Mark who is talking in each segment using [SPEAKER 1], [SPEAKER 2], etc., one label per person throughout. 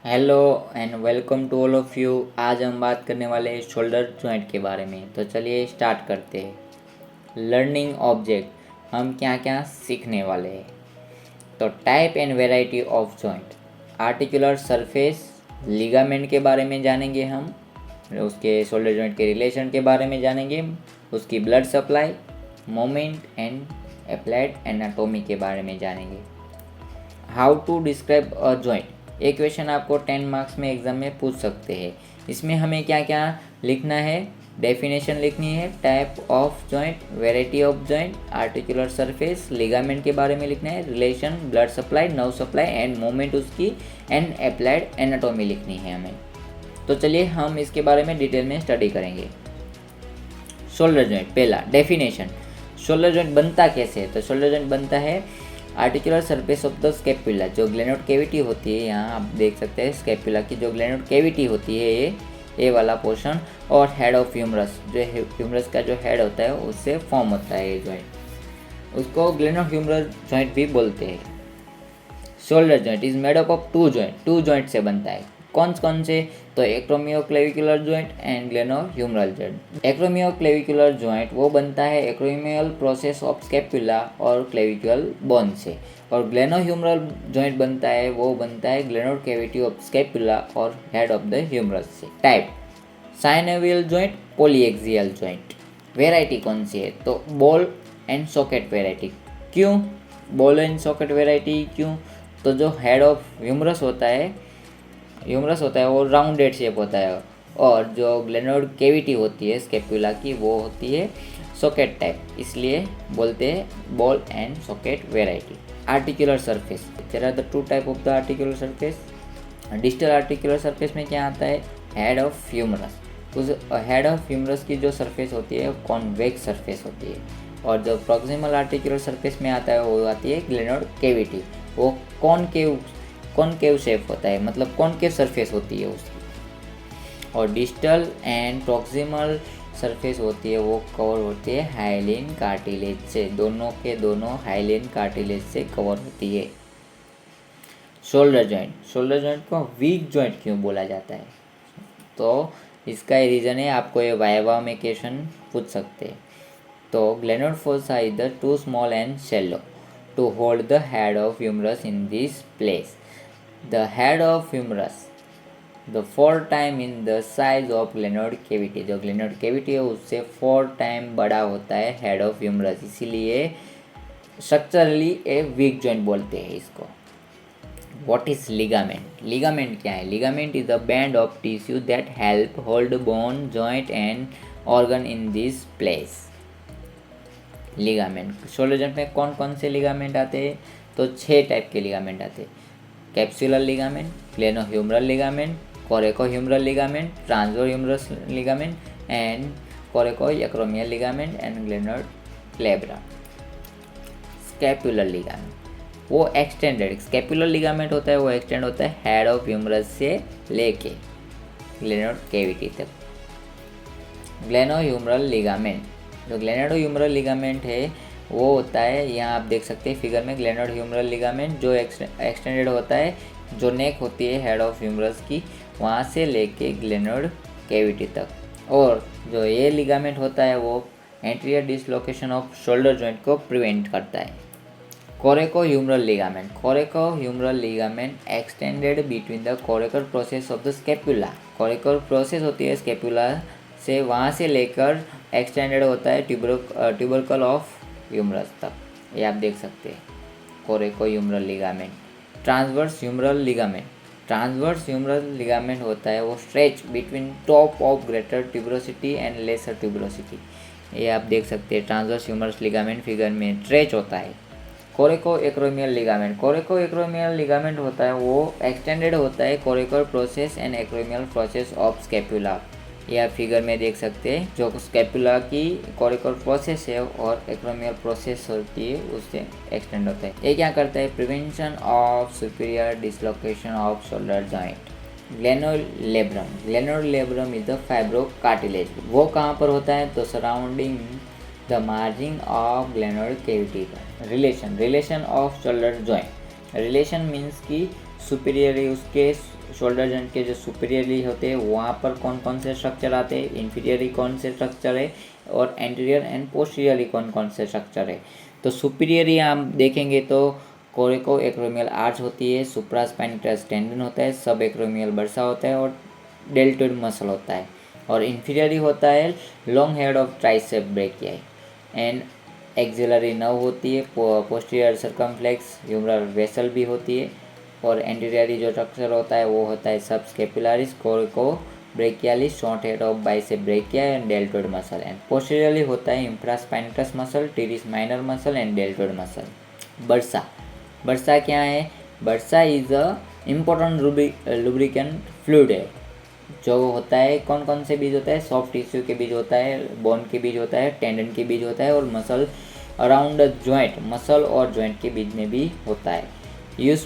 [SPEAKER 1] Hello and welcome to all of you. आज हम बात करने वाले हैं शोल्डर जॉइंट के बारे में। तो चलिए स्टार्ट करते हैं। लर्निंग ऑब्जेक्ट हम क्या क्या सीखने वाले हैं। तो type and variety of joint, articular surface, ligament के बारे में जानेंगे हम, उसके शोल्डर जॉइंट के रिलेशन के बारे में जानेंगे, उसकी blood supply, moment and applied anatomy के बारे में जानेंगे। How to describe a joint, ये क्वेश्चन आपको 10 मार्क्स में एग्जाम में पूछ सकते हैं। इसमें हमें क्या क्या लिखना है, डेफिनेशन लिखनी है, type of joint, variety of joint, articular surface, ligament के बारे में लिखना है, relation, blood supply, nerve supply and movement उसकी, एंड अप्लाइड एनाटॉमी लिखनी है हमें। तो चलिए हम इसके बारे में डिटेल में स्टडी करेंगे। शोल्डर जॉइंट, पहला डेफिनेशन, शोल्डर जॉइंट बनता कैसे है। तो शोल्डर जॉइंट बनता है articular surface of the scapula, जो ग्लेनोड कैविटी होती है, यहाँ आप देख सकते हैं स्कैपुला की जो ग्लेनोड कैविटी होती है, ये वाला पोर्शन, और हेड ऑफ ह्यूमरस, जो ह्यूमरस का जो हेड होता है उससे फॉर्म होता है ये जॉइंट, उसको ग्लेनो ह्यूमरस जॉइंट भी बोलते हैं। Shoulder joint is made up of two joint से बनता है। कौन से, तो acromioclavicular joint and glenohumeral joint. Acromioclavicular joint वो बनता है एक्रोमियल प्रोसेस ऑफ स्कैपुला और क्लेविकुलर बोन से, और ग्लेनोह्यूमरल जॉइंट बनता है वो बनता है ग्लेनोड कैविटी ऑफ स्कैपुला और हेड ऑफ द ह्यूमरस से। Type synovial joint, polyaxial joint. Variety कौन सी है, तो बॉल एंड सॉकेट वेराइटी। क्यों बॉल एंड सॉकेट वेराइटी, क्यों, तो जो हेड ऑफ ह्यूमरस होता है वो राउंडेड शेप होता है, और जो ग्लेनोड कैविटी होती है स्कैपुला की वो होती है सॉकेट टाइप, इसलिए बोलते हैं ball and socket variety. Articular surface, there are the two type of the articular surface. Distal articular surface में क्या आता है, हेड ऑफ ह्यूमरस, उस हेड ऑफ ह्यूमरस की जो सरफेस होती है कॉन्वेक्स सरफेस होती है, और जो प्रॉक्सिमल आर्टिकुलर सरफेस में आता है वो आती है ग्लेनोड कैविटी, वो कॉनकेव शेप होता है, मतलब कॉनकेव सरफेस होती है उसकी। और डिस्टल एंड प्रॉक्सिमल सरफेस होती है वो कवर होती है हाइलिन कार्टिलेज से, दोनों के दोनों हाइलिन कार्टिलेज से कवर होती है। शोल्डर जॉइंट को वीक जॉइंट क्यों बोला जाता है, तो इसका रीज़न है, आपको ये वाइवा में क्वेश्चन पूछ सकते हैं। तो glenoid fossa is the too small and shallow to hold the head of humerus in this place. The head of humerus, the 4 time in the size of glenoid cavity, जो glenoid cavity है उससे 4 time बड़ा होता है head of humerus, इसीलिए structurally a week joint बोलते हैं इसको। What is ligament? Ligament क्या है, ligament is a band of tissue that help hold bone, joint and organ in this place. Ligament, shoulder joint में कौन से लिगामेंट आते हैं, तो 6 टाइप के लिगामेंट आते हैं। Capsular ligament, glenohumeral ligament, coracohumeral ligament, transverse ligament and coracoacromial ligament and glenoid labrum. Scapular ligament वो एक्सटेंडेड, स्कैपुलर लिगामेंट होता है वो एक्सटेंड होता है हेड ऑफ ह्यूमरस से लेके ग्लेनोड कैविटी तक। ग्लेनोह्यूमरल लिगामेंट, जो ग्लेनोह्यूमरल लिगामेंट है वो होता है, यहाँ आप देख सकते हैं फिगर में, ग्लेनोह्यूमरल लिगामेंट जो एक्सटेंडेड होता है, जो नेक होती है हेड ऑफ ह्यूमरस की वहाँ से लेके ग्लेनोड कैविटी तक, और जो ये लिगामेंट होता है वो anterior dislocation of shoulder joint को प्रिवेंट करता है। Coracohumeral ligament extended between the coracoid process of the scapula, coracoid process होती है स्कैपुला से, वहाँ से लेकर एक्सटेंडेड होता है ट्यूबरकल ऑफ ह्यूमरस तक, ये आप देख सकते हैं कोरेकोह्यूमरल लिगामेंट। ट्रांसवर्स ह्यूमरल लिगामेंट होता है वो stretch between top of greater tuberosity and lesser tuberosity, ये आप देख सकते हैं ट्रांसवर्स ह्यूमरल लिगामेंट फिगर में स्ट्रेच होता है। कोरेकोएक्रोमियल लिगामेंट होता है वो एक्सटेंडेड होता है Korekar process and acromial process of scapula, ये आप फिगर में देख सकते हैं, जो स्कैपुला की कोरिकल प्रोसेस है और एक्रोमियल प्रोसेस होती है उससे एक्सटेंड होता है। ये क्या करता है, prevention of superior dislocation of shoulder joint. Glenoid labrum is the fibrocartilage, वो कहाँ पर होता है, तो surrounding the margin of glenoid cavity का। Relation of shoulder joint, relation means की सुपीरियर उसके शोल्डर जॉइंट के जो सुपीरियरली होते हैं वहाँ पर कौन कौन से स्ट्रक्चर आते हैं, इन्फीरियरली कौन से स्ट्रक्चर है, और एंटीरियर एंड पोस्टीरियरली कौन कौन से स्ट्रक्चर है। तो सुपीरियरली हम देखेंगे तो कोरिको एक्रोमियल आर्च होती है, सुप्रास्पाइनेटस टेंडन होता है, सब एक्रोमियल बर्सा होता है और डेल्टोइड मसल होता है। और इन्फीरियरली होता है long head of tricep brachii and axillary nerve होती है, पोस्टीरियर सर्कमफ्लेक्स ह्यूमरल वेसल भी होती है। और एंटीरियरली जो स्ट्रक्चर होता है वो होता है subscapularis coracobrachialis short head of bicep brachii and deltoid muscle. And posteriorly होता है infraspinatus muscle, teres minor muscle and deltoid muscle. Bursa, bursa क्या है? Bursa is a important lubricant fluid है जो होता है कौन कौन से बीज होता है, सॉफ्ट टिश्यू के बीज होता है, बोन के बीज होता है, टेंडन के बीज होता है और muscle around the joint, muscle और जॉइंट के बीच में भी होता है। Is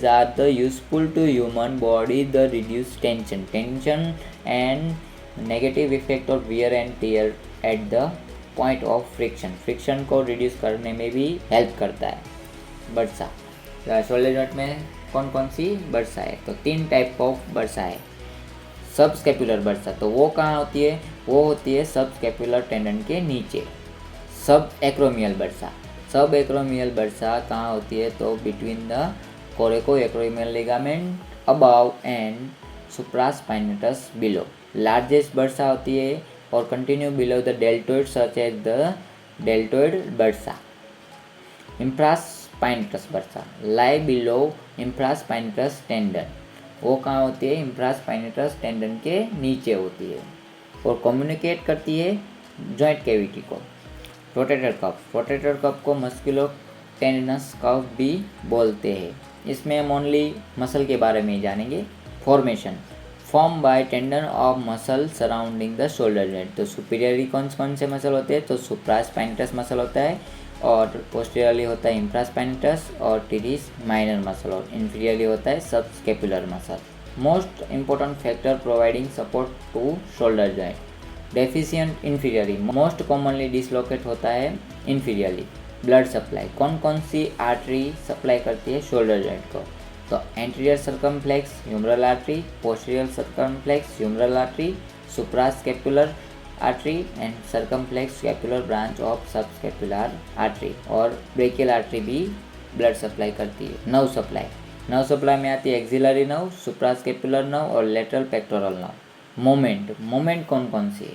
[SPEAKER 1] are the useful to human body the reduce tension and negative effect of wear and tear at the point of friction को reduce करने में भी हेल्प करता है बर्सा। शोल्डर जॉइंट में कौन कौन सी बर्सा है? तो 3 टाइप ऑफ बर्सा है। सब स्केपुलर बर्सा, तो वो कहाँ होती है? वो होती है सब स्केपुलर टेंडन के नीचे। Subacromial bursa, subacromial bursa कहाँ होती है? तो between the coracoacromial ligament above and supraspinatus below. Largest bursa होती है और continue below the deltoid such as the deltoid bursa. Infraspinatus bursa lie below infraspinatus tendon, वो कहाँ होती है? इंफ्रास्पाइनेटस टेंडन के नीचे होती है और कम्युनिकेट करती है जॉइंट कैविटी को। रोटेटर कफ, रोटेटर कफ को मस्कुलो टेंडनस कफ भी बोलते हैं। इसमें हम ओनली मसल के बारे में ही जानेंगे। Formation, form by tendon of muscle surrounding the shoulder joint. तो सुपीरियरली कौन से मसल होते हैं? तो सुप्रास्पाइनेटस मसल होता है और पोस्टीरियरली होता है इंफ्रास्पाइनेटस और टीरिस माइनर मसल, और इन्फीरियरली होता है subscapular muscle. Most important factor providing support to shoulder joint, deficient inferiorly, most commonly dislocate होता है इन्फीरियरली। ब्लड सप्लाई, कौन कौन सी आर्टरी सप्लाई करती है शोल्डर जॉइंट को? तो anterior circumflex humeral artery, posterior circumflex humeral artery, suprascapular artery and circumflex scapular branch of subscapular artery. और brachial artery भी ब्लड सप्लाई करती है। नर्व सप्लाई, नर्व सप्लाई में आती है एक्सिलरी नर्व, सुप्रास्केपुलर नर्व और lateral pectoral nerve. Moment, moment कौन कौन सी है?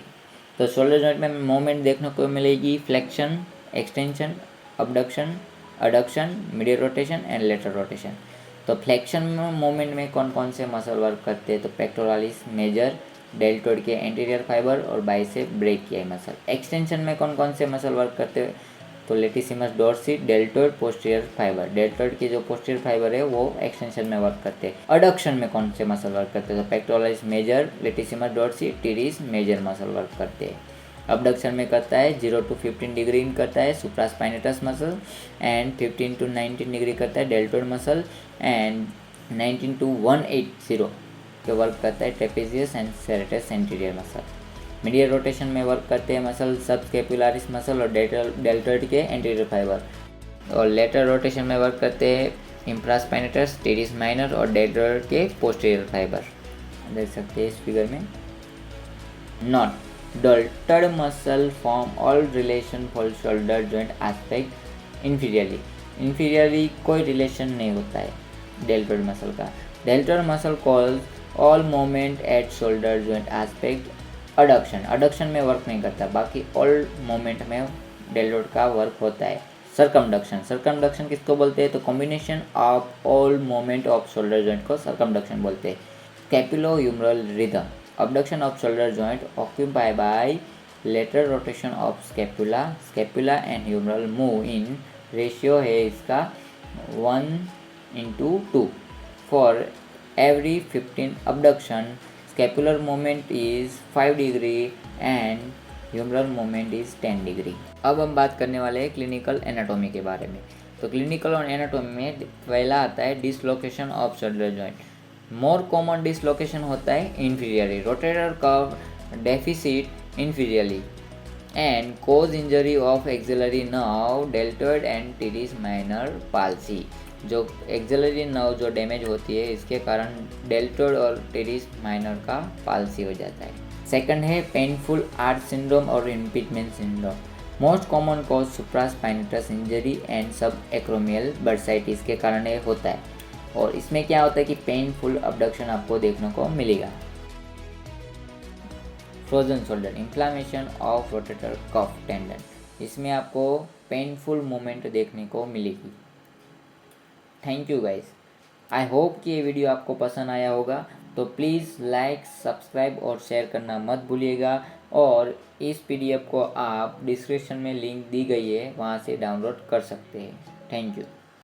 [SPEAKER 1] तो शोल्डर जॉइंट में मोमेंट देखने को मिलेगी flexion, extension, abduction, adduction, medial rotation and lateral rotation. तो फ्लेक्शन मोमेंट में कौन कौन से मसल वर्क करते हैं? तो पेक्टोरालिस मेजर, डेल्टोइड के एंटीरियर फाइबर और बाइसेप ब्रेकियाई मसल। एक्सटेंशन में कौन कौन से मसल वर्क करते हैं? तो latissimus dorsi, deltoid, posterior fibre. Deltoid की जो पोस्टीरियर फाइबर है वो एक्सटेंशन में वर्क करते हैं। अडक्शन में कौन से मसल वर्क करते हैं? तो pectoralis major, latissimus dorsi, teres major muscle work करते हैं। अबडक्शन में करता है 0 to 15 डिग्री इन करता है supraspinatus muscle and 15 to 19 degree करता है डेल्टोइड मसल एंड 19 to 180 के वर्क करता है trapezius and serratus anterior muscle. Medial rotation में वर्क करते हैं मसल सबस्केपुलरिस मसल और डेल्टोइड के एंटीरियर फाइबर। और लेटरल रोटेशन में वर्क करते हैं इंफ्रास्पाइनेटस, टीरिस माइनर और डेल्टोइड के पोस्टीरियर फाइबर। देख सकते हैं इस फिगर में। Not deltoid muscle form all relation for shoulder joint aspect inferiorly, inferiorly कोई रिलेशन नहीं होता है deltoid muscle का। deltoid muscle calls all movement at shoulder joint aspect adduction, adduction में वर्क नहीं करता, बाकी all movement में deltoid का वर्क होता है। circumduction, circumduction किसको बोलते हैं? तो combination of all movement of shoulder joint को circumduction बोलते हैं। scapulohumeral rhythm, abduction of shoulder joint occupied by lateral rotation of scapula, scapula and humeral move in ratio है इसका 1:2 for every 15 abduction, scapular movement is 5 degree and humeral movement is 10 degree। अब हम बात करने वाले हैं क्लिनिकल एनाटॉमी के बारे में। तो क्लिनिकल और एनाटॉमी में पहला आता है dislocation of shoulder joint. More common dislocation होता है inferiorly, rotator cuff deficit inferiorly, and cause injury of axillary nerve deltoid and teres minor palsy. जो एक्सिलरी नर्व जो डैमेज होती है इसके कारण डेल्टोइड और टीरिस माइनर का पाल्सी हो जाता है। सेकंड है पेनफुल आर्च सिंड्रोम और impeachment syndrome. Most common cause supraspinatus injury and सब एक्रोमियल बर्साइटिस के कारण ये होता है। और इसमें क्या होता है कि पेनफुल अबडक्शन आपको देखने को मिलेगा। Frozen shoulder inflammation of rotator cuff tendon, इसमें आपको पेनफुल मोमेंट देखने को मिलेगी। Thank you guys, I hope कि ये वीडियो आपको पसंद आया होगा। तो प्लीज़ लाइक, सब्सक्राइब और शेयर करना मत भूलिएगा। और इस पीडीएफ को आप डिस्क्रिप्शन में लिंक दी गई है वहाँ से डाउनलोड कर सकते हैं। Thank you.